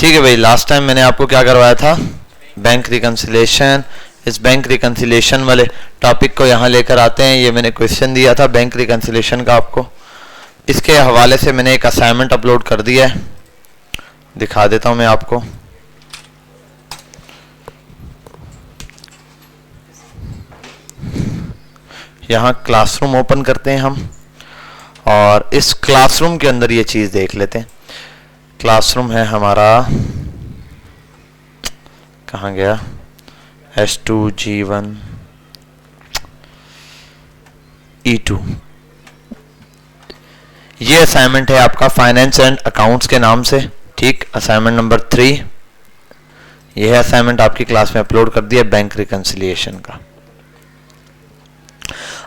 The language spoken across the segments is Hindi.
ठीक है भाई, लास्ट टाइम मैंने आपको क्या करवाया था, बैंक रिकंसिलिएशन। इस बैंक रिकंसिलिएशन वाले टॉपिक को यहाँ लेकर आते हैं। ये मैंने क्वेश्चन दिया था बैंक रिकंसिलिएशन का आपको, इसके हवाले से मैंने एक असाइनमेंट अपलोड कर दिया है, दिखा देता हूँ मैं आपको। यहाँ क्लासरूम ओपन करते हैं हम, और इस क्लासरूम के अंदर ये चीज़ देख लेते हैं। क्लासरूम है हमारा, कहाँ गया, S2G1 E2। ये असाइनमेंट है आपका फाइनेंस एंड अकाउंट्स के नाम से, ठीक, असाइनमेंट नंबर 3। यह असाइनमेंट आपकी क्लास में अपलोड कर दिया बैंक रिकंसिलिएशन का।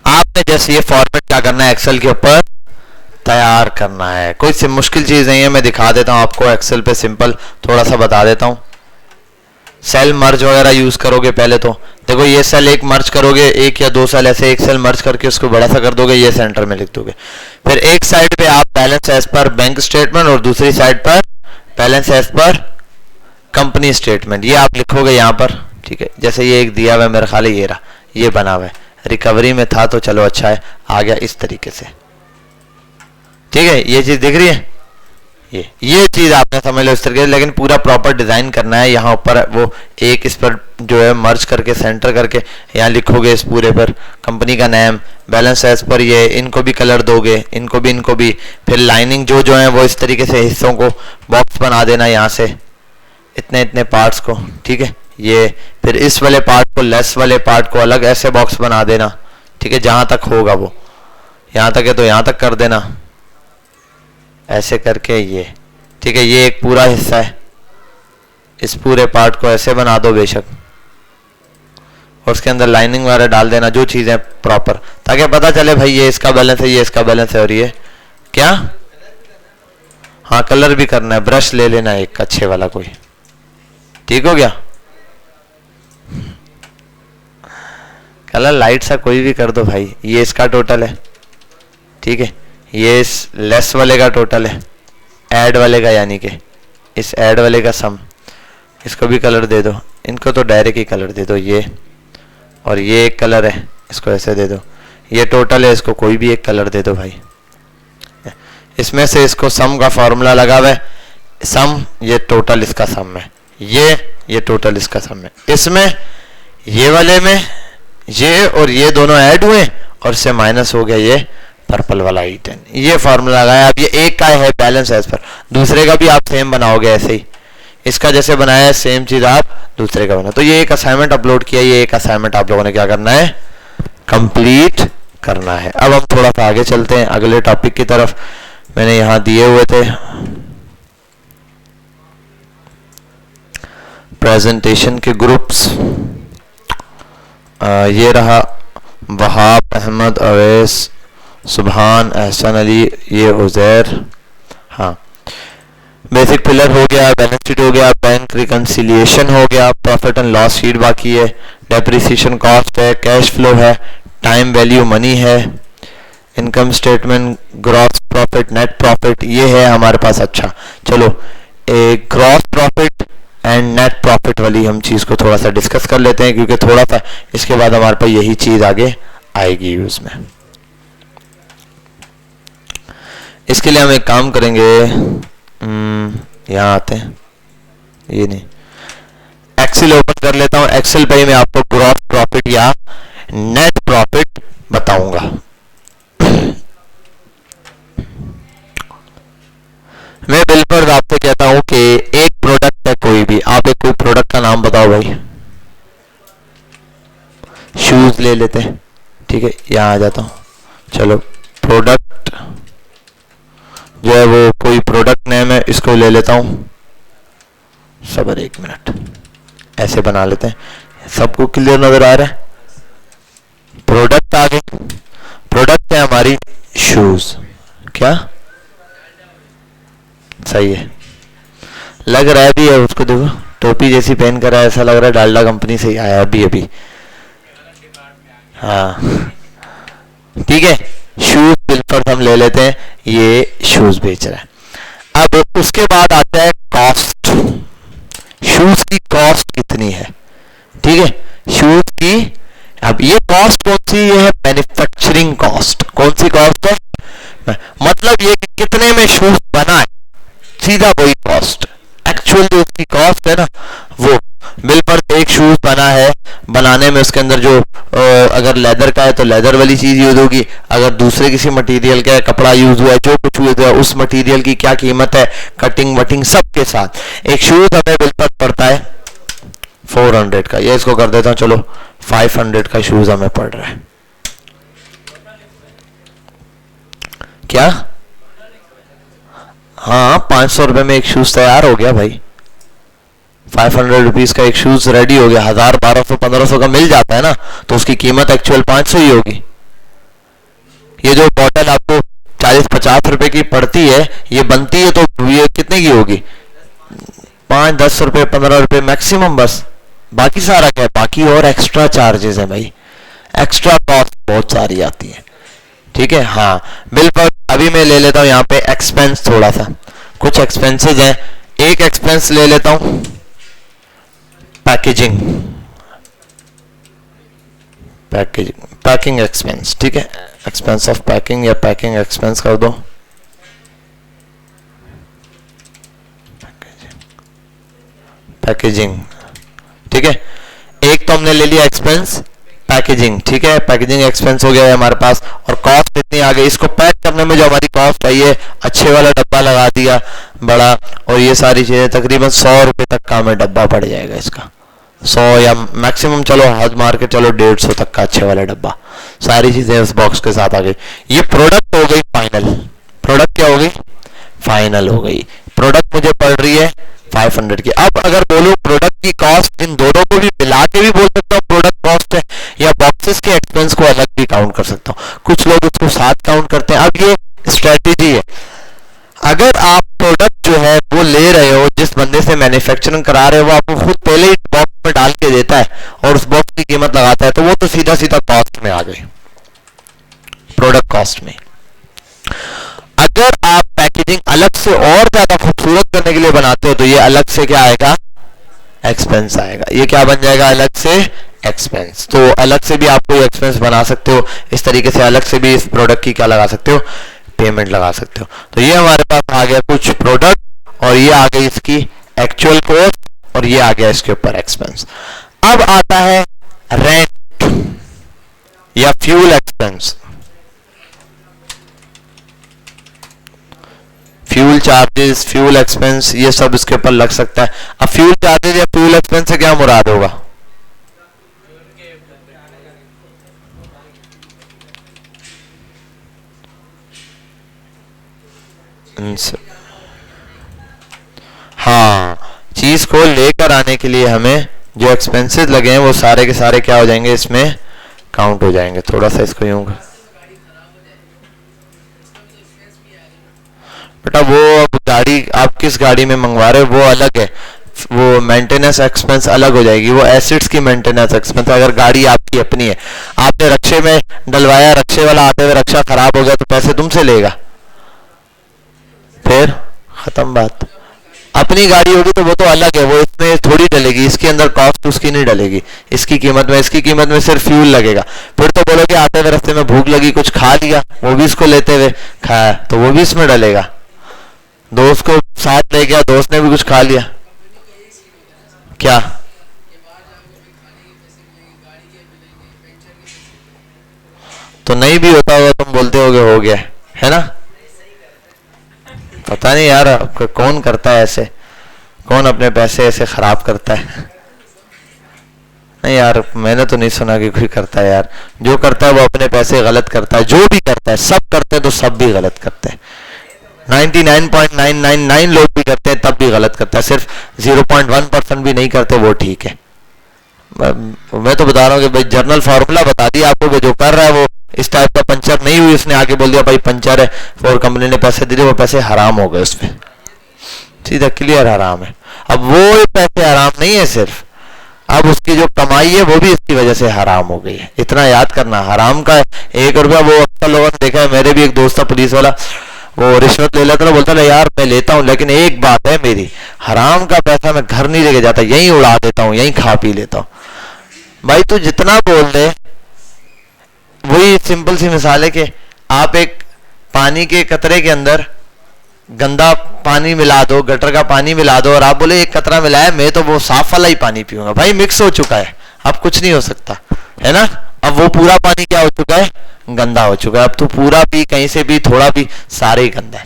आपने जैसे ये फॉर्मेट क्या करना है, एक्सेल के ऊपर तैयार करना है। कोई मुश्किल चीज नहीं है, मैं दिखा देता हूं आपको एक्सेल पे, सिंपल थोड़ा सा बता देता हूं। सेल मर्ज वगैरह यूज करोगे पहले तो, देखो ये सेल एक मर्ज करोगे, एक या दो सेल ऐसे एक सेल मर्ज करके उसको बड़ा सा कर दोगे, ये सेंटर में लिख दोगे। फिर एक साइड पे आप balance as per bank statement और दूसरी साइड पर balance as per company statement, ये आप लिखोगे यहाँ पर, ठीक है। जैसे ये एक दिया हुआ है मेरे ख्याल ये रहा, ये बना हुआ है, रिकवरी में था तो चलो अच्छा है, आ गया इस तरीके से, ठीक है। ये चीज दिख रही है, ये चीज आपने समझ लो इस तरीके से, लेकिन पूरा प्रॉपर डिजाइन करना है। यहाँ ऊपर वो एक इस पर जो है मर्ज करके सेंटर करके यहाँ लिखोगे इस पूरे पर कंपनी का नेम, बैलेंस एज पर ये, इनको भी कलर दोगे, इनको भी, फिर लाइनिंग जो है वो इस तरीके से हिस्सों को बॉक्स बना देना यहाँ से, इतने पार्ट्स को, ठीक है। ये फिर इस वाले पार्ट को, लेस वाले पार्ट को अलग ऐसे बॉक्स बना देना, ठीक है, जहां तक होगा वो, यहाँ तक है तो यहाँ तक कर देना ऐसे करके, ये ठीक है। ये एक पूरा हिस्सा है, इस पूरे पार्ट को ऐसे बना दो बेशक, और उसके अंदर लाइनिंग वगैरह डाल देना, जो चीजें प्रॉपर, ताकि पता चले भाई ये इसका बैलेंस है, ये इसका बैलेंस है, और ये क्या, हाँ कलर भी करना है, ब्रश ले लेना एक अच्छे वाला कोई, ठीक हो गया। कलर लाइट सा कोई भी कर दो भाई। ये इसका टोटल है, ठीक है, ये इस लेस वाले का टोटल है, ऐड वाले का, यानी कि इस ऐड वाले का सम, इसको भी कलर दे दो, इनको तो डायरेक्ट ही कलर दे दो, ये और ये एक कलर है, इसको ऐसे दे दो, ये टोटल है, इसको कोई भी एक कलर दे दो भाई। इसमें से इसको सम का फॉर्मूला लगा हुआ है, सम ये टोटल इसका सम है, ये टोटल इसका सम है। इसमें ये वाले में ये और ये दोनों ऐड हुए और से माइनस हो गया ये पर्पल वाला E10, ये फॉर्मूला लगाया। अब ये एक का है बैलेंस एज पर, दूसरे का भी आप सेम बनाओगे ऐसे ही, इसका जैसे बनाया है सेम चीज आप दूसरे का बना। तो ये एक असाइनमेंट अपलोड किया, ये एक असाइनमेंट आप लोगों ने क्या करना है, कंप्लीट करना है। अब हम थोड़ा सा आगे चलते हैं अगले टॉपिक की तरफ। मैंने यहां दिए हुए थे प्रेजेंटेशन के ग्रुप्स, ये रहा वहाब अहमद, अवैस, सुबहान, एहसन अली, ये उजैर। हाँ, बेसिक पिलर हो गया, बैलेंस शीट हो गया, बैंक रिकंसिलिएशन हो गया, प्रॉफिट एंड लॉस शीट बाकी है, डेप्रिसिएशन कॉस्ट है, कैश फ्लो है, टाइम वैल्यू मनी है, income statement, gross profit, net profit, ये है हमारे पास। अच्छा चलो, एक gross profit and net profit वाली हम चीज को थोड़ा सा डिस्कस कर लेते हैं, क्योंकि थोड़ा सा इसके बाद हमारे पास यही चीज आगे आएगी यूज में। इसके लिए हम एक काम करेंगे, यहाँ आते हैं, ये नहीं, एक्सेल ओपन कर लेता हूँ। एक्सेल पे ही मैं आपको ग्रॉस प्रॉफिट या नेट प्रॉफिट बताऊंगा। मैं बिल्कुल आपसे कहता हूं कि एक प्रोडक्ट है कोई भी, आप एक कोई प्रोडक्ट का नाम बताओ भाई। शूज ले लेते हैं, ठीक है, यहां आ जाता हूं। चलो, प्रोडक्ट जो है वो कोई प्रोडक्ट नेम है, इसको ले लेता हूं। सबर एक मिनट, ऐसे बना लेते हैं, सबको क्लियर नजर आ रहा है। प्रोडक्ट आ गई, प्रोडक्ट है हमारी शूज, क्या सही है, लग रहा है भी है, उसको देखो टोपी जैसी पहन कर है, ऐसा लग रहा है डालडा कंपनी से ही आया अभी। हाँ ठीक है, शूज बिल्कुल हम ले लेते हैं, ये शूज बेच रहा है। अब उसके बाद आता है कॉस्ट। ये कॉस्ट कौन सी, ये है मैन्युफैक्चरिंग कॉस्ट। कौन सी कॉस्ट है, मतलब ये कि कितने में शूज बना है, सीधा वही कॉस्ट। एक्चुअल जो उसकी कॉस्ट है ना, वो बिल पर एक शूज बना है, बनाने में उसके अंदर जो अगर लेदर का है तो लेदर वाली चीज यूज होगी, अगर दूसरे किसी मटेरियल का कपड़ा यूज हुआ है, जो कुछ यूज हुआ है उस मटेरियल की क्या कीमत है, कटिंग वटिंग सब के साथ एक शूज हमें बिल पर पड़ता है 400 का। ये इसको कर देता हूं, चलो 500 का शूज हमें पड़ रहा है। क्या, हाँ 500 रुपए में एक शूज तैयार हो गया भाई, 500 रुपीज का एक शूज रेडी हो गया। 1000 1200 1500 का मिल जाता है ना, तो उसकी कीमत एक्चुअल 500 ही होगी। ये जो बॉटल आपको 40-50 रुपए की पड़ती है, ये बनती है तो ये कितने की होगी, 5-10 रुपए 15 रुपए मैक्सिमम, बस। बाकी सारा क्या है, बाकी और एक्स्ट्रा चार्जेस है भाई, एक्स्ट्रा कॉस्ट बहुत सारी आती है, ठीक है। हाँ बिल पर अभी मैं ले लेता हूं यहाँ पे एक्सपेंस, थोड़ा सा कुछ एक्सपेंसेस है। एक एक्सपेंस ले लेता हूं पैकेजिंग, पैकिंग एक्सपेंस, ठीक है। एक्सपेंस ऑफ पैकिंग या पैकिंग एक्सपेंस कर दो, पैकेजिंग, ठीक है। एक तो हमने ले लिया एक्सपेंस पैकेजिंग, ठीक है, पैकेजिंग एक्सपेंस हो गया है हमारे पास। और कॉस्ट इतनी आ गई, इसको पैक करने में जो हमारी कॉस्ट आई है, अच्छे वाला डब्बा लगा दिया बड़ा, और ये सारी चीजें तकरीबन 100 रुपए तक का हमें डब्बा पड़ जाएगा इसका, 100 या मैक्सिमम चलो हाथ मार के चलो 150 तक का अच्छे वाला डब्बा, सारी चीजें उस बॉक्स के साथ आ गई। ये प्रोडक्ट हो गई फाइनल, प्रोडक्ट क्या हो गई, फाइनल हो गई। प्रोडक्ट मुझे पड़ रही है 500 की। अब अगर बोलो प्रोडक्ट की कॉस्ट, इन दोनों को भी मिला के भी बोल सकता हूँ प्रोडक्ट कॉस्ट है, या बॉक्सेस के एक्सपेंस को अलग भी काउंट कर सकता हूँ। कुछ लोग इसको साथ काउंट करते हैं। अब ये स्ट्रेटेजी है, अगर आप प्रोडक्ट जो है वो ले रहे हो, जिस बंदे से मैन्युफैक्चरिंग करा रहे हो, वो आपको खुद पहले ही बॉक्स में डाल के देता है और उस बॉक्स की कीमत लगाता है, तो वो तो सीधा सीधा कॉस्ट में आ गई, प्रोडक्ट कॉस्ट में। अगर आप पैकेजिंग अलग से और ज्यादा खूबसूरत करने के लिए बनाते हो, तो ये अलग से क्या आएगा, एक्सपेंस आएगा। ये क्या बन जाएगा, अलग से एक्सपेंस। तो अलग से भी आप कोई एक्सपेंस बना सकते हो, इस तरीके से अलग से भी इस प्रोडक्ट की क्या लगा सकते हो, पेमेंट लगा सकते हो। तो ये हमारे पास आ गया कुछ प्रोडक्ट, और ये आ गई इसकी एक्चुअल कॉस्ट, और ये आ गया इसके ऊपर एक्सपेंस। अब आता है रेंट या fuel expense, fuel charges, fuel expense, ये सब इसके ऊपर लग सकता है। अब फ्यूल चार्जेस या फ्यूल एक्सपेंस से क्या मुराद होगा, हाँ, चीज को लेकर आने के लिए हमें जो एक्सपेंसेस लगे हैं वो सारे के सारे क्या हो जाएंगे, इसमें काउंट हो जाएंगे। थोड़ा सा इसको यूं, बेटा वो अब गाड़ी आप किस गाड़ी में मंगवा रहे हो वो अलग है, वो मेंटेनेंस एक्सपेंस अलग हो जाएगी, वो एसिड्स की मेंटेनेंस एक्सपेंस। अगर गाड़ी आपकी अपनी है, आपने रक्षे में डलवाया, रक्षे वाला आते हुए रक्षा खराब हो गया, तो पैसे तुमसे लेगा, फिर खत्म बात। अपनी गाड़ी होगी तो वो तो अलग है, वो इसमें थोड़ी डलेगी, इसके अंदर कॉस्ट उसकी नहीं डलेगी, इसकी कीमत में सिर्फ फ्यूल लगेगा। फिर तो बोलोगे आते हुए रास्ते में भूख लगी, कुछ खा लिया, वो भी इसको लेते हुए खाया, तो वो भी इसमें डलेगा। दोस्त को साथ ले गया, दोस्त ने भी कुछ खा लिया, क्या तो नहीं भी होता होगा, तुम बोलते होगे हो गया है ना। पता नहीं यार कौन करता है ऐसे, कौन अपने पैसे ऐसे खराब करता है। नहीं यार मैंने तो नहीं सुना कि कोई करता है यार, जो करता है वो अपने पैसे गलत करता है, जो भी करता है, सब करते हैं तो सब भी गलत करते हैं। 99.999 लोग भी करते हैं तब भी गलत करता है, सिर्फ 0.1% भी नहीं करते वो ठीक है। मैं तो बता रहा हूँ कि भाई जर्नल फार्मूला बता दिया आपको कि जो कर रहा है वो इस टाइप का पंचर नहीं हुई, उसने आके बोल दिया भाई पंचर है और कंपनी ने पैसे दे दिए, वो पैसे हराम हो गए, उसमें सीधा क्लियर हराम है। अब वो पैसे हराम नहीं है सिर्फ, अब उसकी जो कमाई है वो भी इसकी वजह से हराम हो गई है। इतना याद करना, हराम का 1 रुपया, वो अक्सर लोगों ने देखा है, मेरे भी एक दोस्त था पुलिस वाला, वो रिश्वत ले लेता था, बोलता था यार मैं लेता हूँ लेकिन एक बात है मेरी, हराम का पैसा मैं घर नहीं लेके जाता, यहीं उड़ा देता हूँ, यहीं खा पी लेता हूँ। भाई तू जितना बोल दे वही सिंपल सी मिसाल है कि आप एक पानी के कतरे के अंदर गंदा पानी मिला दो, गटर का पानी मिला दो, और आप बोले एक कतरा मिलाया, मैं तो वो साफ वाला ही पानी पीऊंगा। भाई मिक्स हो चुका है, अब कुछ नहीं हो सकता है ना। अब वो पूरा पानी क्या हो चुका है, गंदा हो चुका है। अब तू पूरा पी, कहीं से भी थोड़ा भी, सारे ही गंदा है।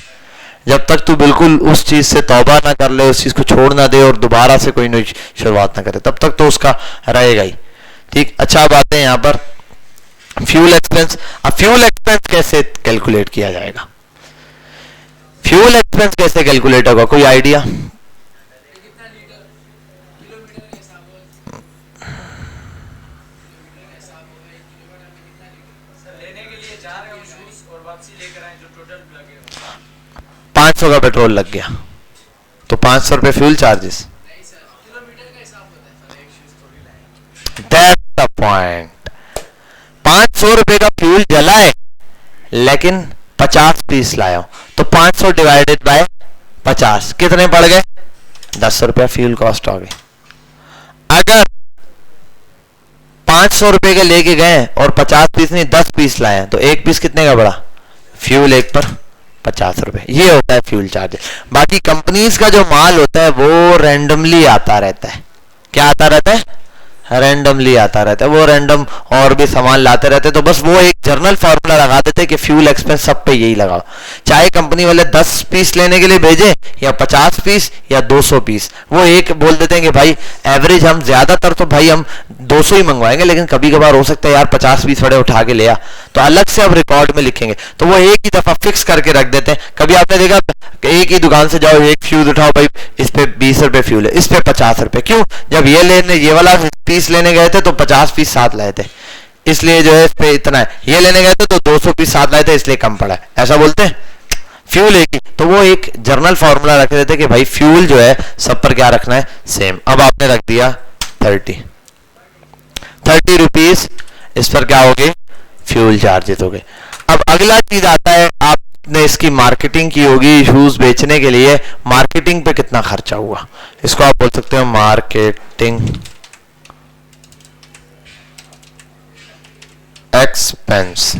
जब तक तू बिल्कुल उस चीज से तौबा ना कर ले, उस चीज को छोड़ ना दे और दोबारा से कोई नई शुरुआत ना करे, तब तक तो उसका रहेगा ही। ठीक, अच्छा अब आते हैं यहाँ पर फ्यूल एक्सपेंस। अब फ्यूल एक्सपेंस कैसे कैलकुलेट किया जाएगा, फ्यूल एक्सपेंस कैसे कैलकुलेट होगा, कोई आइडिया? $500 का पेट्रोल लग गया तो ₹500 fuel charges. That's the point. ₹500 का फ्यूल जलाए लेकिन 50 पीस लाया तो 500 डिवाइडेड बाय 50 कितने पड़ गए, ₹10 फ्यूल कॉस्ट हो गई। अगर ₹500 के लेके गए और 50 पीस नहीं 10 पीस लाए तो एक पीस कितने का पड़ा, फ्यूल एक पर ₹50। ये होता है फ्यूल चार्जेस। बाकी कंपनीज का जो माल होता है वो रैंडमली आता रहता है। क्या आता रहता है, रैंडमली आता रहता है। वो रैंडम और भी सामान लाते रहते हैं, तो बस वो एक जर्नल फार्मूला लगा देते हैं कि फ्यूल एक्सपेंस सब पे यही लगाओ, चाहे कंपनी वाले 10 पीस लेने के लिए भेजे या 50 पीस या 200 पीस। वो एक बोल देते हैं कि भाई एवरेज हम ज्यादातर तो भाई हम 200 ही मंगवाएंगे, लेकिन कभी कभार हो सकता है यार 50 पीस बड़े उठा के ले आ, तो अलग से अब रिकॉर्ड में लिखेंगे। तो वो एक ही दफा फिक्स करके रख देते हैं। कभी आपने देखा एक ही दुकान से जाओ, एक फ्यूज उठाओ, भाई इस पे ₹20 फ्यूल है, इस पे ₹50। क्यों, जब ये वाला पीस लेने गए थे तो 50 पीस साथ लाए थे, इसलिए जो है इस पे इतना है। ये लेने गए थे तो 200 पीस साथ लाए थे, इसलिए कम पड़ा है। ऐसा बोलते हैं फ्यूल एक ही। तो वो एक जर्नल फॉर्मूला रख देते कि भाई फ्यूल जो है सब पर क्या रखना है, सेम। अब आपने रख दिया 30 रुपीस, इस पर क्या हो गए, फ्यूल चार्जेस हो गए। अब अगला चीज आता है, आपने इसकी मार्केटिंग की होगी शूज बेचने के लिए, मार्केटिंग पे कितना खर्चा हुआ, इसको आप बोल सकते हो मार्केटिंग एक्सपेंस।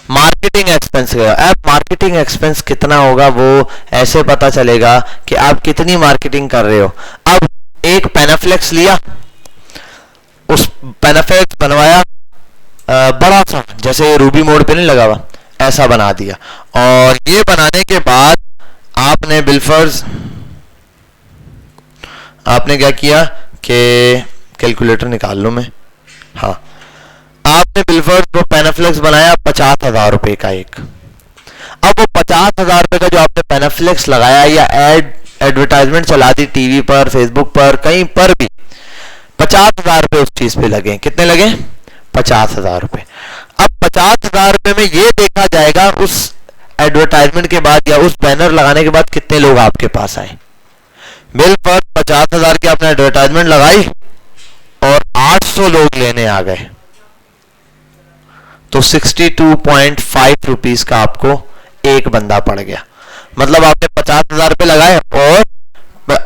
मार्केटिंग एक्सपेंस अब मार्केटिंग एक्सपेंस कितना होगा वो ऐसे पता चलेगा कि आप कितनी मार्केटिंग कर रहे हो। अब एक पेनाफ्लेक्स लिया, उस पेनाफ्लेक्स बनवाया बड़ा सा, जैसे रूबी मोड पे नहीं लगा हुआ, ऐसा बना दिया। और ये बनाने के बाद आपने बिल्फर्स, आपने क्या किया कि कैलकुलेटर निकाल लूं मैं, हाँ, आपने बिल्फर्स वो पेनाफ्लेक्स बनाया ₹50,000 का एक। अब वो ₹50,000 का जो आपने पेनाफ्लेक्स लगाया या एडवर्टाइजमेंट चला दी टीवी पर, फेसबुक पर, कहीं पर भी, ₹50,000 उस चीज पे लगे। कितने लगे, ₹50,000। अब ₹50,000 में ये देखा जाएगा उस एडवर्टाइजमेंट के बाद या उस बैनर लगाने के बाद कितने लोग आपके पास आए। बिल पर 50,000 की आपने एडवर्टाइजमेंट लगाई और 800 लोग लेने आ गए, तो 62.5 रुपीस का आपको एक बंदा पड़ गया। मतलब आपने 50,000 पे लगाए और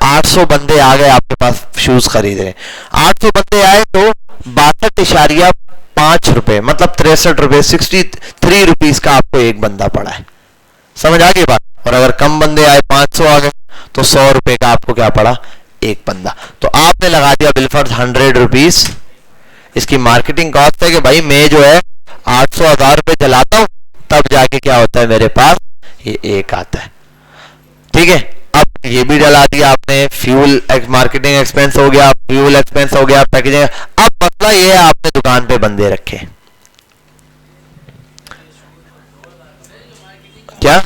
800 बंदे आ गए आपके पास शूज खरीद रहे। 800 बंदे आए तो 62.5 रुपए, मतलब ₹63, 63 रुपीस का आपको एक बंदा पड़ा है। समझ आ गई बात। और अगर कम बंदे आए, 500 आ गए, तो ₹100 का आपको क्या पड़ा, एक बंदा। तो आपने लगा दिया बिलफर्स 100 रुपीस। इसकी मार्केटिंग कॉस्ट है कि भाई मैं जो है 800,000 रुपए जलाता हूं, तब जाके क्या होता है मेरे पास ये एक आता है। ठीक है, अब ये भी डला दिया आपने, फ्यूल मार्केटिंग एक्सपेंस हो गया, फ्यूल एक्सपेंस हो गया, पैकेजिंग। अब मसला ये है आपने दुकान पे बंदे रखे, क्या?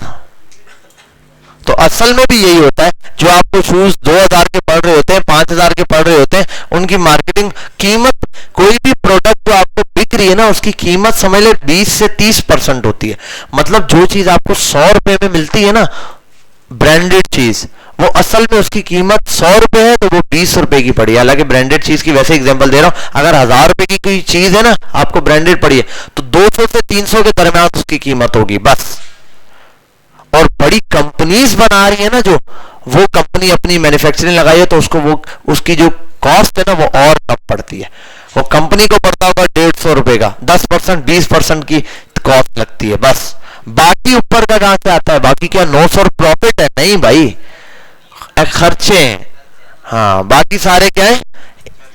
तो असल में भी यही होता है, जो आपको शूज 2,000 के पड़ रहे होते हैं, 5,000 के पड़ रहे होते हैं, उनकी मार्केटिंग कीमत, कोई भी प्रोडक्ट जो आपको बिक रही है ना, उसकी कीमत समझ ले 20 से 30% होती है। मतलब जो चीज आपको ₹100 में मिलती है ना, ब्रांडेड चीज, वो असल में उसकी कीमत ₹100 है तो वो ₹20 की पड़ी है। हालांकि ब्रांडेड चीज की वैसे एग्जांपल दे रहा हूं, अगर ₹1000 की कोई चीज है ना आपको ब्रांडेड पड़ी है, तो 200 से 300 के दरमियान उसकी कीमत होगी बस। और बड़ी कंपनीज बना रही है ना, जो वो कंपनी अपनी मैन्युफैक्चरिंग लगाई है, तो उसको वो उसकी जो कॉस्ट है ना वो और कम पड़ती है। वो कंपनी को पड़ता होगा 150 रुपए का, 10% 20% की कॉस्ट लगती है बस। बाकी ऊपर का कहां से आता है? बाकी क्या 900 प्रॉफिट है? नहीं भाई, खर्चे हैं। हाँ, बाकी सारे क्या है?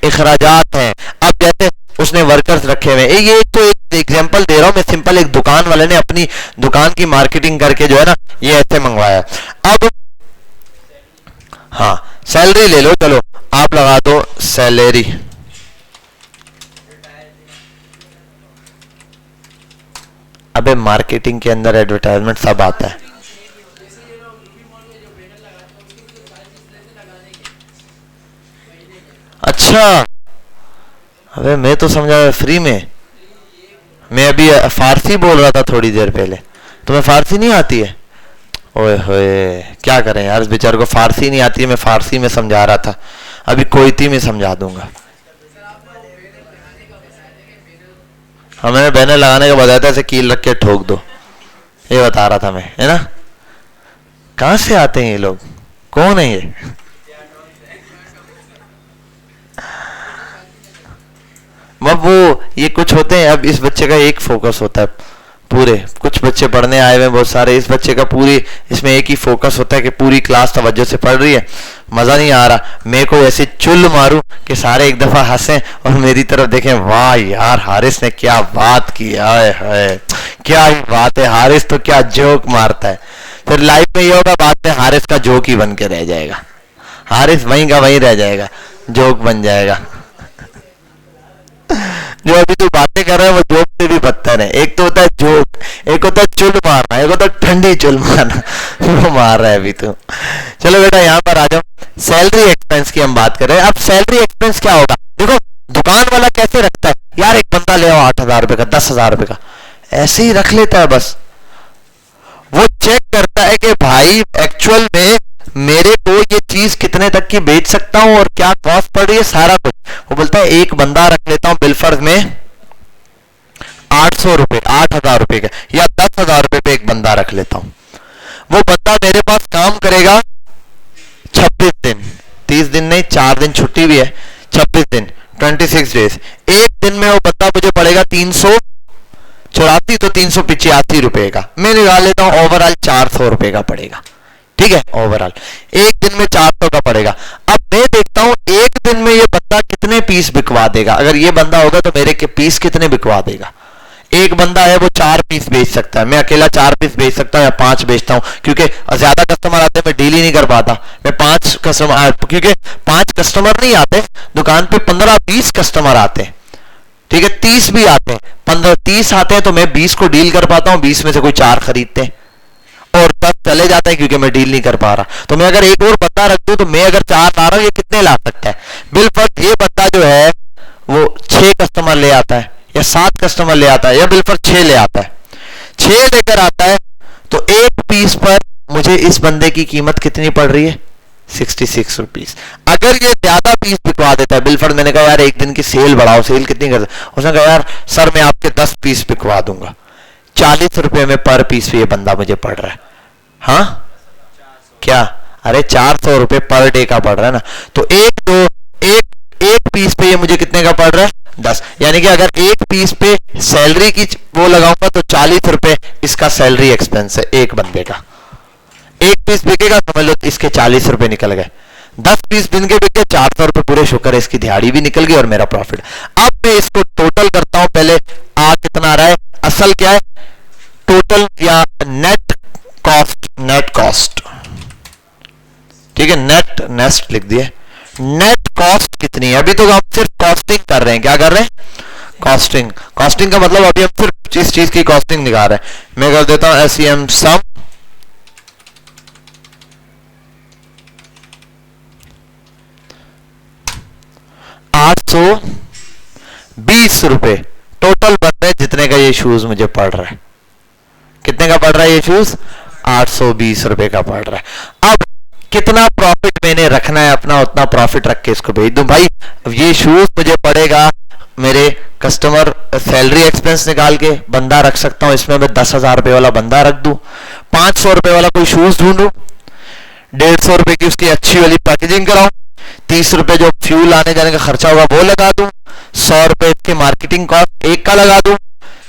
इखराजात हैं। अब जैसे उसने वर्कर्स रखे हुए, ये तो एक एग्जांपल दे रहा हूं मैं सिंपल। एक दुकान वाले ने अपनी दुकान की मार्केटिंग करके जो है ना ये ऐसे मंगवाया। अब हाँ, सैलरी ले लो, चलो आप लगा दो सैलरी। अबे मार्केटिंग के अंदर एडवर्टाइजमेंट सब आता है। अच्छा, अबे मैं तो समझा फ्री में। मैं अभी फारसी बोल रहा था थोड़ी देर पहले। तुम्हें फारसी नहीं आती है? ओए होए, क्या करें यार, इस बेचारे को फारसी नहीं आती है। मैं फारसी में समझा रहा था, अभी कोयती में समझा दूंगा। हाँ, मैंने बैनर लगाने का बताया था, ऐसे कील रख के ठोक दो, ये बता रहा था मैं, है ना। कहां से आते हैं ये लोग? कौन है ये? अब वो ये कुछ होते हैं। अब इस बच्चे का एक फोकस होता है पूरे, कुछ बच्चे पढ़ने आए हुए हैं बहुत सारे, इस बच्चे का पूरी इसमें एक ही फोकस होता है कि पूरी क्लास तवज्जो से पढ़ रही है। मजा नहीं आ रहा, मैं को ऐसे चुल मारूं कि सारे एक दफा हंसें और मेरी तरफ देखें, वाह यार हारिस ने क्या बात की है, क्या ही बात है, हारिस तो क्या जोक मारता है। फिर लाइफ में ये होगा, बाद में हारिस का जोक ही बन के रह जाएगा, हारिस वहीं का वहीं रह जाएगा, जोक बन जाएगा। जो अभी तू बातें कर रहा है वो जोक से भी बदतर है। एक तो होता है जोक, एक होता है चुल मारना, एक होता है ठंडी चुल मारना। वो मार रहा है अभी तो। चलो बेटा यहाँ पर आ जाओ, सैलरी एक्सपेंस की हम बात कर रहे हैं। अब सैलरी एक्सपेंस क्या होगा? देखो दुकान वाला कैसे रखता है यार, एक बंदा ले आओ 8,000 रुपए का, 10,000 रुपए का, ऐसे ही रख लेता है बस। वो चेक करता है कि भाई एक्चुअल में मेरे को ये चीज कितने तक की बेच सकता हूं और क्या कॉस्ट पड़ रही है, सारा कुछ। वो बोलता है एक बंदा रख लेता हूं बिलफर्ज में 800 रुपए, 8,000 रुपए का, या 10,000 रुपए पे एक बंदा रख लेता हूं। वो बंदा मेरे पास काम करेगा 26 दिन, 30 दिन नहीं, 4 दिन छुट्टी भी है, 26 दिन 26 डेज। एक दिन में वो बंदा मुझे पड़ेगा 384, तो 385 रुपए का मैं निकाल लेता हूं, ओवरऑल 400 रुपए का पड़ेगा। ठीक है, ओवरऑल एक दिन में 400 का पड़ेगा। अब मैं देखता हूं एक दिन में ये बंदा कितने पीस बिकवा देगा। अगर ये बंदा होगा तो मेरे के पीस कितने बिकवा देगा। एक बंदा है वो 4 पीस बेच सकता है, मैं अकेला 4 पीस बेच सकता हूं या 5 बेचता हूं, क्योंकि ज्यादा कस्टमर आते हैं मैं डील ही नहीं कर पाता। मैं 5 कस्टमर, क्योंकि 5 कस्टमर नहीं आते दुकान पे, 15-20 कस्टमर आते हैं। ठीक है, 30 भी आते हैं, 15-30 आते हैं तो मैं 20 को डील कर पाता हूं, 20 में से कोई 4 खरीदते हैं और 10 चले जाते हैं क्योंकि मैं डील नहीं कर पा रहा। तो मैं अगर एक और बंदा रख दूं तो मैं अगर 4 ला रहा हूं, ये कितने ला सकता है? बिलफर्ज ये बंदा जो है वो 6 कस्टमर ले आता है या 7 कस्टमर ले आता है, या बिलफर्ज 6 ले आता है। 6 लेकर आता है तो एक पीस पर मुझे इस बंदे की कीमत कितनी पड़ रही है? 66 रुपीज। अगर ये ज्यादा पीस बिकवा देता है बिलफर्ज, मैंने कहा यार एक दिन की सेल बढ़ाओ, सेल कितनी कर, उसने कहा यार सर मैं आपके 10 पीस बिकवा दूंगा, 40 रुपए में पर पीस ये बंदा मुझे पड़ रहा है। हाँ क्या? अरे 400 रुपए पर डे का पड़ रहा है ना। तो एक पीस पे ये मुझे कितने का पड़ रहा है? 10। यानी कि अगर एक पीस पे सैलरी की वो लगाऊंगा तो 40 रुपए इसका सैलरी एक्सपेंस है एक बंदे का। एक पीस बिकेगा समझ लो इसके 40 रुपए निकल गए। 10 पीस दिन के बिके 400 रुपए पूरे, शुक्र है इसकी दिहाड़ी भी निकल गई और मेरा प्रॉफिट। अब मैं इसको टोटल करता हूं, पहले आ कितना आ रहा है, असल क्या है, टोटल या नेट कॉस्ट, नेट कॉस्ट। ठीक है, नेट नेस्ट लिख दिए। नेट कॉस्ट कितनी है? अभी तो हम सिर्फ कॉस्टिंग कर रहे हैं। क्या कर रहे हैं? कॉस्टिंग। कॉस्टिंग का मतलब अभी हम सिर्फ इस चीज की कॉस्टिंग निकाल रहे हैं। मैं कर देता हूं SEM सम, ₹820 टोटल बन रहे जितने का ये शूज मुझे पड़ रहा है। कितने का पड़ रहा है ये शूज? 820 रुपए का पड़ रहा है। अब कितना प्रॉफिट मैंने रखना है अपना, उतना प्रॉफिट रख के इसको भेज दूं। भाई ये शूज मुझे पड़ेगा, मेरे कस्टमर सैलरी एक्सपेंस निकाल के बंदा रख सकता हूं, इसमें मैं 10,000 रुपए वाला बंदा रख दूं, 500 रुपए वाला कोई शूज ढूंढूं, 150 रुपए की उसकी अच्छी वाली पैकेजिंग कराऊं, 30 रुपए जो फ्यूल आने जाने का खर्चा होगा वो लगा दूं, 100 रुपए इसके मार्केटिंग कॉस्ट एक का लगा दूं,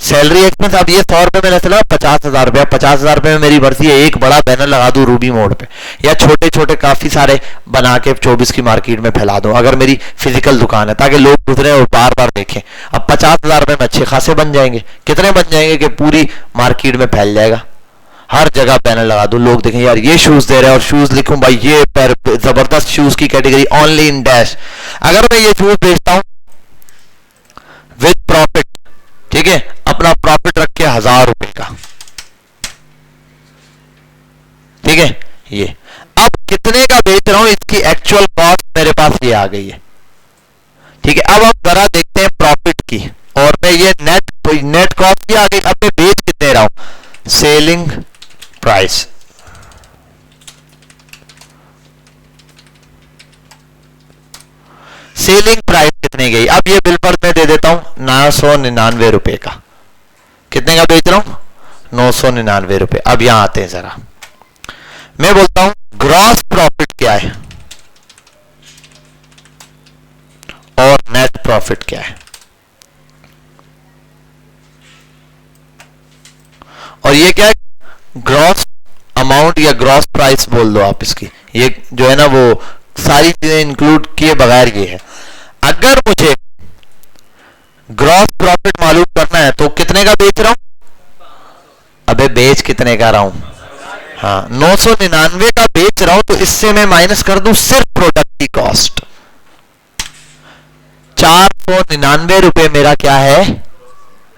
सैलरी एक्सपेंस, अब ये 100 रुपए मैंने चला 50,000 रुपया, 50,000 रुपए में मेरी भर्ती है, एक बड़ा बैनर लगा दूं रूबी मोड़ पे, या छोटे छोटे काफी सारे बना के 24 की मार्केट में फैला दूं अगर मेरी फिजिकल दुकान है, ताकि लोग गुजरे और बार बार देखें। अब 50,000 रुपए में अच्छे खासे बन जाएंगे। कितने बन जाएंगे कि पूरी मार्केट में फैल जाएगा, हर जगह बैनर लगा दूं, लोग देखें यार ये शूज दे रहे हैं, और शूज लिखूं भाई ये पर जबरदस्त शूज की कैटेगरी ओनली इन डैश। अगर मैं ये शूज बेचता हूं विद प्रॉफिट, ठीक है, अपना प्रॉफिट रख के 1,000 रुपए का, ठीक है, ये अब कितने का बेच रहा हूं इसकी एक्चुअल कॉस्ट मेरे पास ये आ गई है, ठीक है। अब हम जरा देखते हैं प्रॉफिट की, और मैं ये नेट कॉस्ट की आ गई। अब मैं बेच कितने रहा हूं, सेलिंग प्राइस, सेलिंग प्राइस कितने गई, अब ये बिल पर मैं दे देता हूं 999 रुपए का। कितने का बेच रहा हूं, 999 रुपए। अब यहां आते हैं जरा, मैं बोलता हूं ग्रॉस प्रॉफिट क्या है और नेट प्रॉफिट क्या है, और ये क्या है, ग्रॉस अमाउंट या ग्रॉस प्राइस बोल दो आप इसकी, ये जो है ना वो सारी चीजें इंक्लूड किए बगैर ये है। अगर मुझे ग्रॉस प्रॉफिट मालूम करना है तो कितने का बेच रहा हूं, अबे बेच कितने का रहा हूं, हाँ 999 का बेच रहा हूं, तो इससे मैं माइनस कर दूं सिर्फ प्रोडक्ट की कॉस्ट, 499 रुपए मेरा क्या है,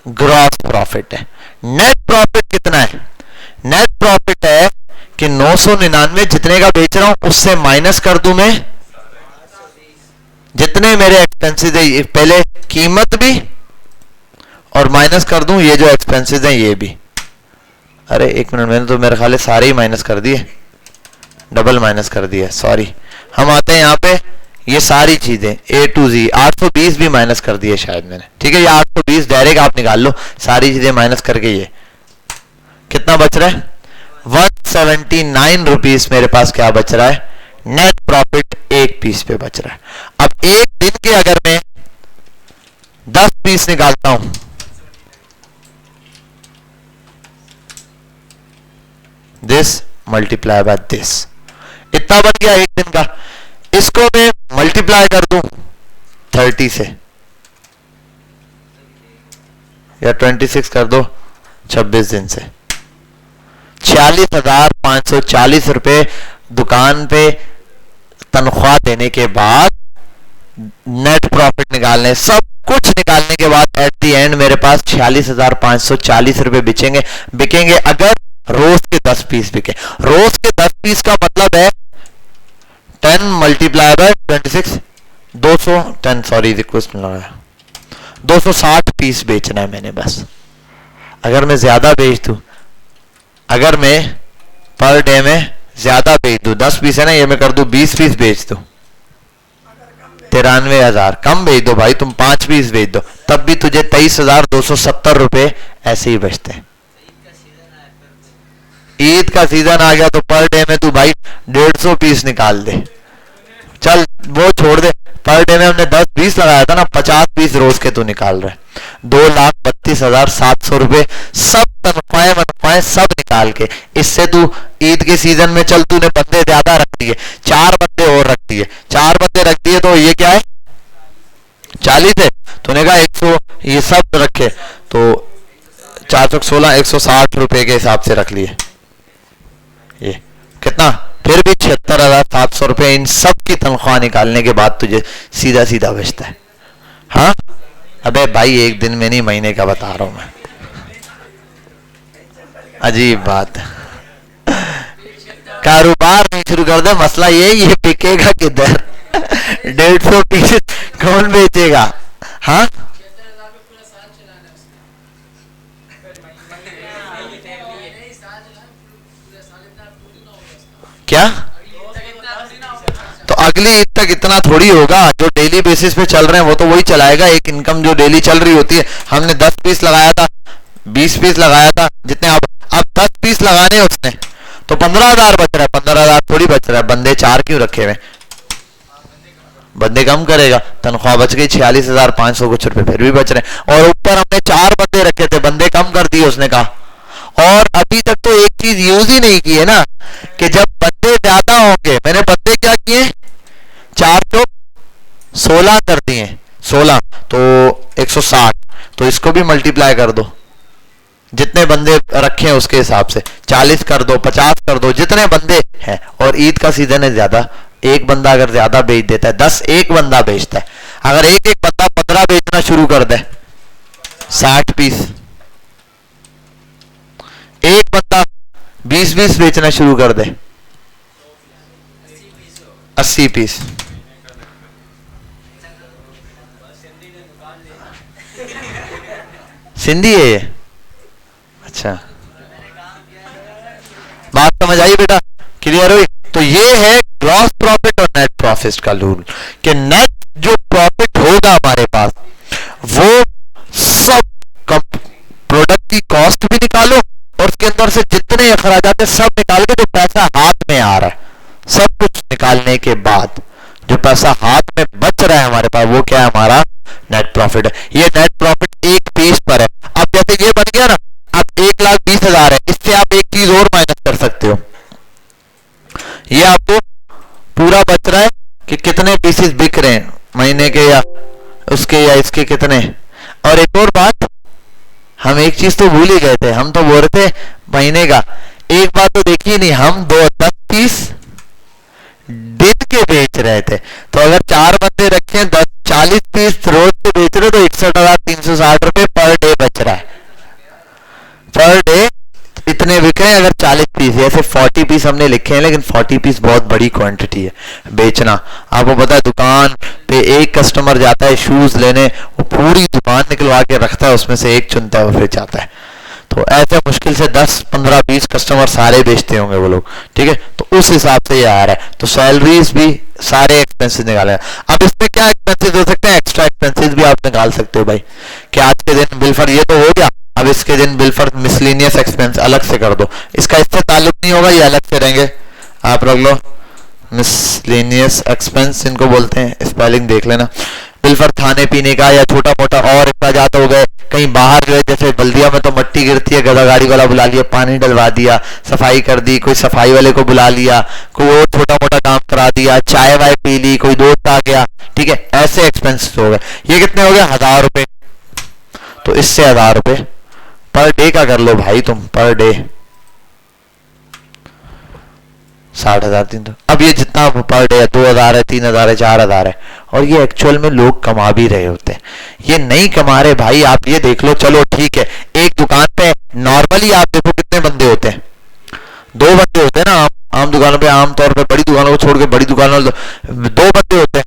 ग्रॉस प्रॉफिट है। नेट प्रॉफिट कितना है, नेट प्रॉफिट है कि 999 जितने का बेच रहा हूं उससे माइनस कर दूं मैं जितने मेरे एक्सपेंसेस है, पहले कीमत भी और माइनस कर दूं ये जो एक्सपेंसेस हैं ये भी। अरे एक मिनट, मैंने तो मेरे ख्याल सारे ही माइनस कर दिए, डबल माइनस कर दिया, सॉरी। हम आते हैं यहाँ पे, ये सारी चीजें A to Z 820 भी माइनस कर दिए शायद मैंने, ठीक है, ये 820 डायरेक्ट आप निकाल लो, सारी चीजें माइनस करके ये कितना बच रहा है, 179 रुपीज मेरे पास क्या बच रहा है, नेट प्रॉफिट एक पीस पे बच रहा है। अब एक दिन के अगर मैं 10 पीस निकालता हूं, दिस मल्टीप्लाई बाय दिस, इतना बन गया एक दिन का। इसको मैं मल्टीप्लाई कर दूं 30 से, या 26 कर दो 26 दिन से, 46,540 रुपए दुकान पे तनख्वाह देने के बाद, नेट प्रॉफिट निकालने, सब कुछ निकालने के बाद एट द एंड मेरे पास 46,540 रुपए बिकेंगे अगर रोज के 10 पीस बिके। रोज के 10 पीस का मतलब है 10 मल्टीप्लाई बाय 26, 210, सॉरी रिक्वेस्ट मिला है, 260 पीस बेचना है मैंने बस। अगर मैं ज्यादा बेच दूं, अगर मैं पर डे में ज्यादा बेच दूं, 10 पीस है ना, ये मैं कर दूं 20 पीस बेच दूं, 93,000। कम बेच दो भाई, तुम 5 पीस बेच दो, तब भी तुझे 23,270 रुपए ऐसे ही बचते हैं। ईद का सीजन आ गया तो पर डे में तू भाई 150 पीस निकाल दे, चल वो छोड़ दे, पर डे में हमने 10-20 लगाया था ना, 50 पीस रोज के तू निकाल रहे, 2,32,700 रुपए सब तनख्वाहें सब निकाल के, इससे तू ईद के सीजन में चल तूने बंदे ज्यादा रख दिए, 4 बंदे और रख दिए, 4 बंदे रख दिए तो ये क्या है 40 है, तूने कहा 100 ये सब रखे तो 416 160 रुपए के हिसाब से रख लिए, ये कितना, फिर भी 76,700 रुपए इन सब की तनख्वाह निकालने के बाद तुझे सीधा सीधा बचता है। हाँ अबे भाई एक दिन में नहीं, महीने का बता रहा हूं मैं, अजीब बात। कारोबार नहीं शुरू कर दे, मसला ये बिकेगा किधर, 150 पीस कौन बेचेगा। हाँ क्या, तो अगली ईद तक इतना थोड़ी होगा, जो डेली बेसिस पे चल रहे हैं वो तो वही चलाएगा, एक इनकम जो डेली चल रही होती है। हमने 10 पीस लगाया था, 20 पीस लगाया था, जितने अब 10 पीस लगाने उसने तो 15,000 बच रहा है, 15,000 थोड़ी बच रहा है, बंदे 4 क्यों रखे हुए, बंदे कम करेगा, तनख्वाह बच गई 46,500 कुछ रुपए फिर भी बच रहे। और ऊपर हमने 4 बंदे रखे थे, बंदे कम कर दिए उसने कहा। और अभी तक तो एक चीज यूज ही नहीं की है ना, कि जब बंदे ज्यादा होंगे, मैंने बंदे क्या किए, 4 तो 16 कर दिए, 16 तो 160, तो इसको भी मल्टीप्लाई कर दो, जितने बंदे रखे उसके हिसाब से 40 कर दो, 50 कर दो, जितने बंदे हैं। और ईद का सीजन है, ज्यादा एक बंदा अगर ज्यादा बेच देता है, 10 एक बंदा बेचता है, अगर एक एक बंदा 15 बेचना शुरू कर दे, 60 पीस, एक बंदा 20-20 बेचना शुरू कर दे, 80 पीस। सिंधी है ये, अच्छा बात समझ आई बेटा, क्लियर हुई। तो ये है ग्रॉस प्रॉफिट और नेट प्रॉफिट का रूल, कि नेट जो प्रॉफिट होगा हमारे पास, वो सब प्रोडक्ट की कॉस्ट भी निकालो और उसके अंदर से जितने अखराजात है सब निकाल के जो पैसा हाथ में आ रहा है, सब कुछ निकालने के बाद जो पैसा हाथ में बच रहा है हमारे पास, वो क्या है, हमारा नेट प्रॉफिट है। ये नेट प्रॉफिट एक पीस पर है। अब जैसे ये बन गया ना, अब 1,20,000 है, इससे आप एक चीज और माइनस कर सकते हो, ये आपको पूरा बच रहा है कि कितने पीसेस बिक रहे हैं महीने के, या उसके या इसके कितने। और एक और बात, हम एक चीज तो भूल ही गए थे, हम तो बोल रहे थे महीने का, एक बात तो देखी नहीं, हम 10 पीस दिन के बेच रहे थे। तो अगर 4 बंदे रखे, 40 पीस रोज के बेच रहे, तो 61,360 रुपए पर डे बच रहा है, पर डे इतने बिक रहे हैं अगर 40 पीस। ऐसे 40 पीस हमने लिखे हैं, लेकिन 40 पीस बहुत बड़ी क्वांटिटी है बेचना। आपको पता है दुकान पे एक कस्टमर जाता है शूज लेने, वो पूरी दुकान निकलवा के रखता है, उसमें से एक चुनता है और फिर जाता है। तो ऐसे मुश्किल से 10, 15, 20 कस्टमर सारे बेचते होंगे वो लोग, ठीक है। तो उस हिसाब से ये आ रहा है। तो सैलरीज भी सारे एक्सपेंसेस निकाले। अब इसमें क्या एक्सपेंसेस हो सकते हैं, एक्स्ट्रा एक्सपेंसेस भी आप निकाल सकते हो भाई, कि आज के दिन बिल फॉर, ये तो हो गया, अब इसके दिन बिल फॉर मिसलेनियस एक्सपेंस अलग से कर दो, इसका इससे ताल्लुक नहीं होगा, ये अलग से रहेंगे, आप रख लो। मिसलेनियस एक्सपेंस इनको बोलते हैं, स्पेलिंग देख लेना। बिल फॉर खाने पीने का या छोटा मोटा और अखराजात हो गए, कहीं बाहर जो है, जैसे बल्दिया में तो मट्टी गिरती है, गधा गाड़ी वाला बुला लिया, पानी डलवा दिया, सफाई कर दी, कोई सफाई वाले को बुला लिया, कोई और छोटा मोटा काम करा दिया, चाय वाय पी ली, कोई दोस्त आ गया, ठीक है, ऐसे एक्सपेंसेस हो गए। ये कितने हो गए, 1,000 रुपए। तो इससे 1,000 रुपए पर डे का कर लो भाई तुम, पर डे 60,000। अब ये जितना पर डे है, 2,000 है, 3,000 है, 4,000 है, और ये एक्चुअल में लोग कमा भी रहे होते हैं, ये नहीं कमा रहे भाई। आप ये देख लो, चलो ठीक है, एक दुकान पे नॉर्मली आप देखो कितने बंदे होते हैं, 2 बंदे होते हैं ना, आम दुकानों पे, आमतौर पे बड़ी दुकानों को छोड़ के, बड़ी दुकानों 2 बंदे होते हैं,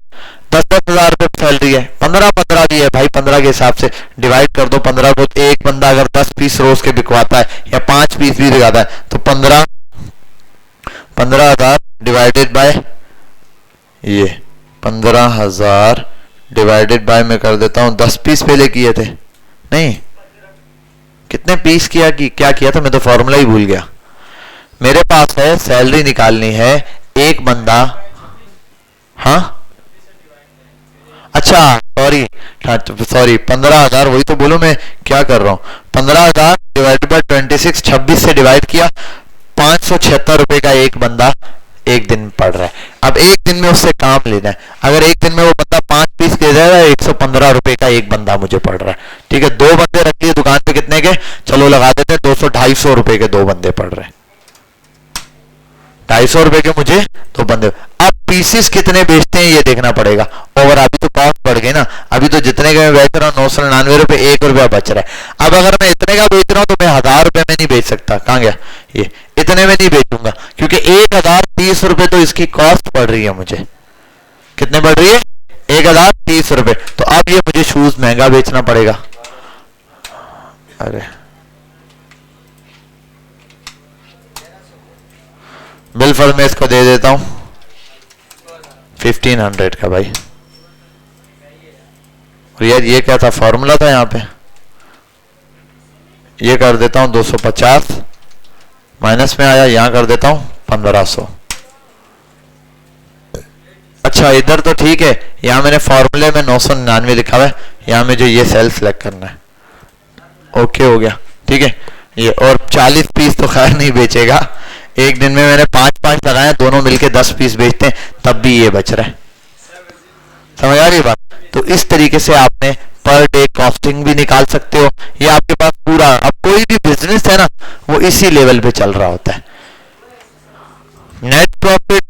10,000 रुपए सैलरी है, 15 भी है भाई, 15 के हिसाब से डिवाइड कर दो, 15 को एक बंदा अगर 10 पीस रोज के बिकवाता है या 5 पीस भी बिकवाता है, तो 15,000 डिवाइडेड बाय, ये 15,000 डिवाइडेड बाय, मैं कर देता हूं 10 पीस पहले किए थे, नहीं कितने पीस किया कि क्या किया था, मैं तो फॉर्मूला ही भूल गया। मेरे पास है सैलरी निकालनी है, एक बंदा, हाँ अच्छा सॉरी 15,000, वही तो बोलो मैं क्या कर रहा हूं, 15,000 डिवाइडेड बाय 26, 26 से डिवाइड किया, 576 रुपए का एक बंदा एक दिन पड़ रहा है। अब एक दिन में उससे काम लेना है, अगर एक दिन में वो बंदा 5 पीस ले जाएगा, 115 रुपए का एक बंदा मुझे पड़ रहा है, ठीक है। 2 बंदे रख लिए दुकान पे, कितने के, चलो लगा देते हैं 200-250 रुपए के 2 बंदे पड़ रहे हैं, 250 रुपए के मुझे 2 बंदे। अब पीसेस कितने बेचते हैं ये देखना पड़ेगा, और अभी तो कॉस्ट बढ़ गई ना, अभी तो जितने का मैं बेच रहा हूँ 999 रुपए, 1 रुपया बच रहा है। अब अगर मैं इतने का बेच रहा हूँ तो मैं 1,000 रुपए में नहीं बेच सकता, कहाँ गया ये, इतने में नहीं बेचूंगा, क्योंकि 1,030 रुपए तो इसकी कॉस्ट पड़ रही है मुझे। कितने बढ़ रही है, 1,030 रुपए। तो अब ये मुझे शूज महंगा बेचना पड़ेगा। अरे बिल फॉर मैं इसको दे देता हूं 1500 का भाई। और यार ये क्या था, फॉर्मूला था यहाँ पे, ये कर देता हूं 250, माइनस में आया, यहां कर देता हूं 1500। अच्छा इधर तो ठीक है, यहाँ मैंने फॉर्मूले में 999 लिखा हुआ है, यहाँ में जो ये सेल सेलेक्ट करना है। ओके हो गया, ठीक है। ये और 40 पीस तो खैर नहीं बेचेगा, एक दिन में मैंने 5-5 लगाए, दोनों मिलके 10 पीस बेचते हैं तब भी ये बच रहा है। समझ आ रही बात? तो इस तरीके से आपने पर डे कॉस्टिंग भी निकाल सकते हो। ये आपके पास पूरा, अब कोई भी बिजनेस है ना वो इसी लेवल पे चल रहा होता है। नेट प्रॉफिट,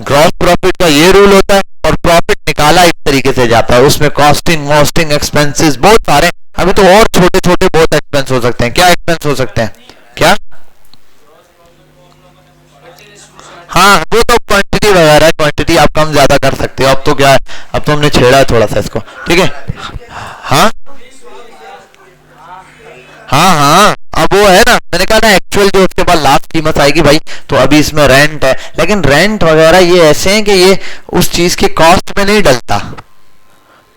ग्रॉस प्रॉफिट का ये रूल होता है, और प्रॉफिट निकाला इस तरीके से जाता है, उसमें कॉस्टिंग वॉस्टिंग एक्सपेंसेस बहुत सारे, अभी तो और छोटे छोटे बहुत एक्सपेंस हो सकते हैं। क्या एक्सपेंस हो सकते हैं? क्या? हाँ वो तो क्वांटिटी वगैरह, क्वांटिटी आप कम ज्यादा कर सकते हो। अब तो क्या है, अब तो हमने छेड़ा है थोड़ा सा इसको, ठीक है। हाँ हाँ हाँ, अब वो है ना, मैंने कहा ना एक्चुअल जो उसके बाद लास्ट कीमत आएगी भाई, तो अभी इसमें रेंट है, लेकिन रेंट वगैरह ये ऐसे हैं कि ये उस चीज के कॉस्ट में नहीं डलता,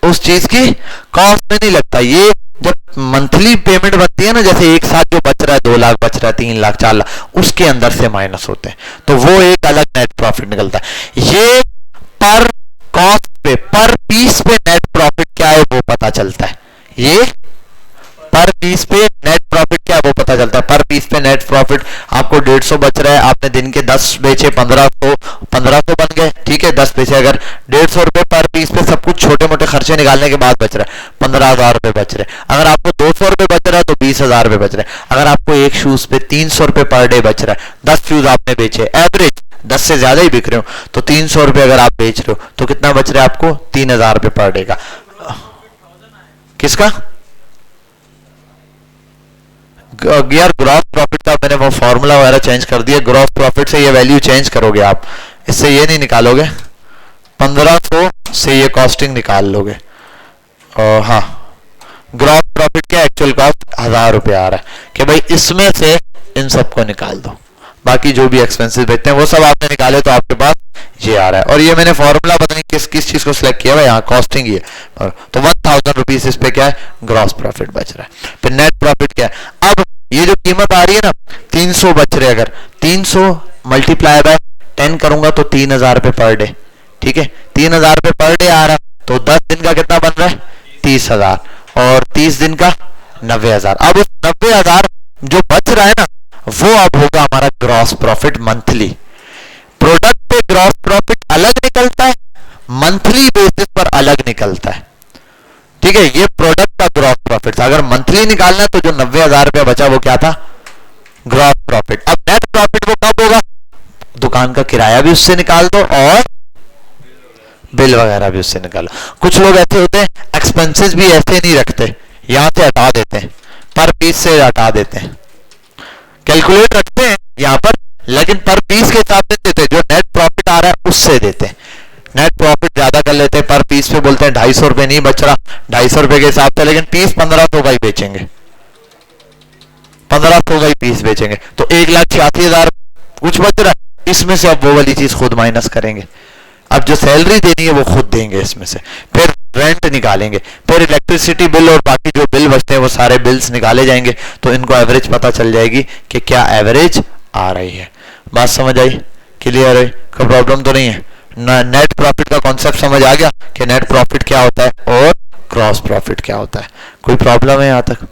उस चीज की कॉस्ट में नहीं लगता। ये जब मंथली पेमेंट बनती है ना, जैसे एक साथ जो बच रहा है 2 लाख बच रहा है, 3 लाख 4 लाख, उसके अंदर से माइनस होते हैं, तो वो एक अलग नेट प्रॉफिट निकलता है। ये पर कॉस्ट पे, पर पीस पे नेट प्रॉफिट क्या है वो पता चलता है। ये पर पीस पे नेट प्रॉफिट क्या है वो पता चलता है। पर पीस पे नेट प्रॉफिट आपको 150 बच रहा है, आपने दिन के 10 बेचे, 1500 बन गए, ठीक है। 10 बेचे, अगर 150 रुपए पर पीस पे सब कुछ छोटे मोटे खर्चे निकालने के बाद बच रहा है, 15,000 रुपए बच रहे। अगर आपको 200 रुपए बच रहा है तो 20,000 रुपए बच रहे। अगर आपको एक शूज पे 300 रुपए पर डे बच रहा है, 10 शूज आपने बेचे, एवरेज 10 से ज्यादा ही बिक रहे हो, तो 300 रुपए अगर आप बेच रहे हो तो कितना बच रहा है आपको? 3,000 रुपए पर डे का। किसका? यार ग्रॉस प्रॉफिट का मैंने वो फॉर्मूला वगैरह चेंज कर दिया, ग्रॉस प्रॉफिट से ये वैल्यू चेंज करोगे आप, इससे ये नहीं निकालोगे, 1500 से ये कॉस्टिंग निकाल लोगे। हाँ, ग्रॉस प्रॉफिट क्या, एक्चुअल कॉस्ट 1,000 रुपये आ रहा है कि भाई इसमें से इन सबको निकाल दो, बाकी जो भी एक्सपेंसेस बचते हैं वो सब आपने निकाले तो आपके पास ये आ रहा है। और ये मैंने फॉर्मूला पता नहीं किस किस चीज को सिलेक्ट किया है, यहाँ कॉस्टिंग ही है, तो 1,000 रुपीज इस पे क्या है, ग्रॉस प्रॉफिट बच रहा है। फिर नेट प्रॉफिट क्या है, अब ये जो कीमत आ रही है ना 300 बच रहे, अगर 300 मल्टीप्लाई बाय 10 करूंगा तो 3,000 रुपये पर डे, ठीक है। 3,000 रुपये पर डे आ रहा है, तो 10 दिन का कितना बन रहा है? 30,000, और 30 दिन का 90,000। अब उस 90,000 जो बच रहा है ना वो अब होगा हमारा ग्रॉस प्रॉफिट मंथली। प्रोडक्ट पे ग्रॉस प्रॉफिट अलग निकलता है, मंथली बेसिस पर अलग निकलता है, ठीक है। ये प्रोडक्ट का ग्रॉस प्रॉफिट था, अगर मंथली निकालना है तो जो 90,000 रुपया बचा वो क्या था? Gross profit. अब नेट प्रॉफिट वो कब होगा? दुकान का किराया भी उससे निकाल दो और बिल वगैरह भी उससे निकालो। कुछ लोग ऐसे होते हैं एक्सपेंसेस भी ऐसे नहीं रखते, यहां से हटा देते हैं, पर पीस से हटा देते हैं, कैलकुलेट रखते हैं यहाँ पर, लेकिन पर पीस के हिसाब से देते हैं, जो नेट प्रॉफिट आ रहा है उससे देते हैं। नेट प्रॉफिट ज्यादा कर लेते हैं, पर पीस पे बोलते हैं 250 रुपए नहीं बच रहा, 250 रुपए के हिसाब से, लेकिन पीस 1500 का ही बेचेंगे, 1500 का ही पीस बेचेंगे, तो 1,86,000 कुछ बच रहा है, इसमें से अब वो वाली चीज खुद माइनस करेंगे। अब जो सैलरी देनी है वो खुद देंगे इसमें से, फिर रेंट निकालेंगे, फिर इलेक्ट्रिसिटी बिल और बाकी जो बिल बचते हैं वो सारे बिल्स निकाले जाएंगे, तो इनको एवरेज पता चल जाएगी कि क्या एवरेज आ रही है। बात समझ आई? क्लियर है? कोई प्रॉब्लम तो नहीं है? नेट प्रॉफिट का कॉन्सेप्ट समझ आ गया कि नेट प्रॉफिट क्या होता है और ग्रॉस प्रॉफिट क्या होता है? कोई प्रॉब्लम है यहाँ तक?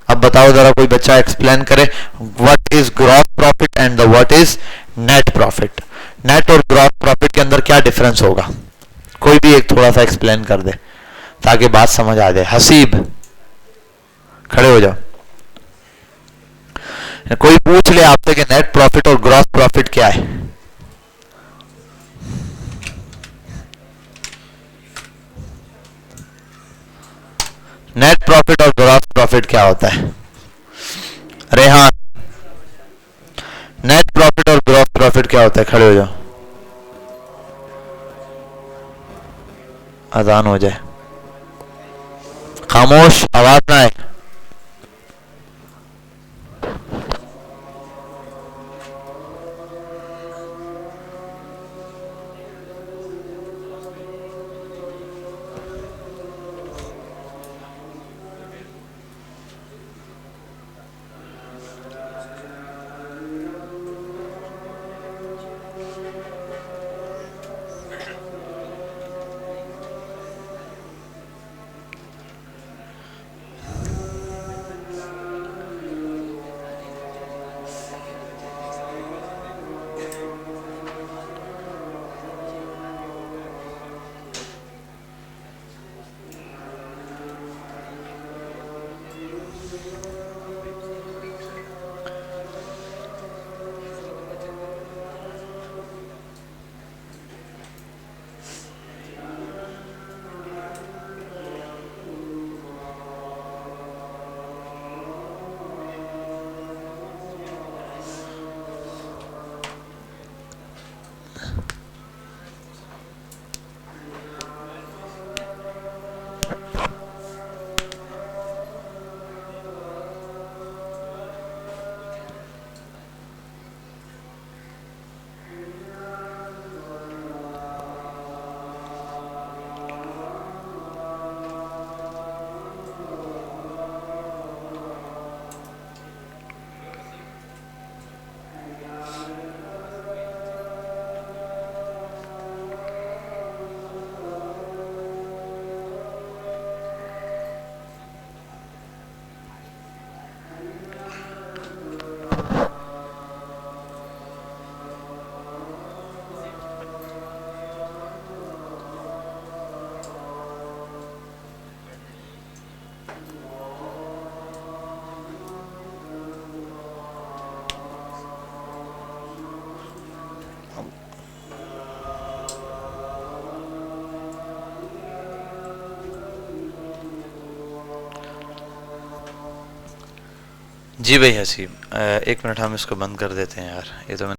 अब बताओ जरा, कोई बच्चा एक्सप्लेन करे what is gross profit and the what is net profit. Net और ग्रॉस प्रॉफिट के अंदर क्या डिफरेंस होगा? कोई भी एक थोड़ा सा एक्सप्लेन कर दे ताकि बात समझ आ जाए। हसीब खड़े हो जाओ, कोई पूछ ले आपसे कि नेट प्रॉफिट और ग्रॉस प्रॉफिट क्या है। नेट प्रॉफिट और ग्रॉस प्रॉफिट क्या होता है? रेहान, नेट प्रॉफिट और ग्रॉस प्रॉफिट क्या होता है? खड़े हो जाओ, अजान हो जाए, खामोश, आवाज ना आए। जी भाई हसीब, एक मिनट हम इसको बंद कर देते हैं यार, ये तो मैं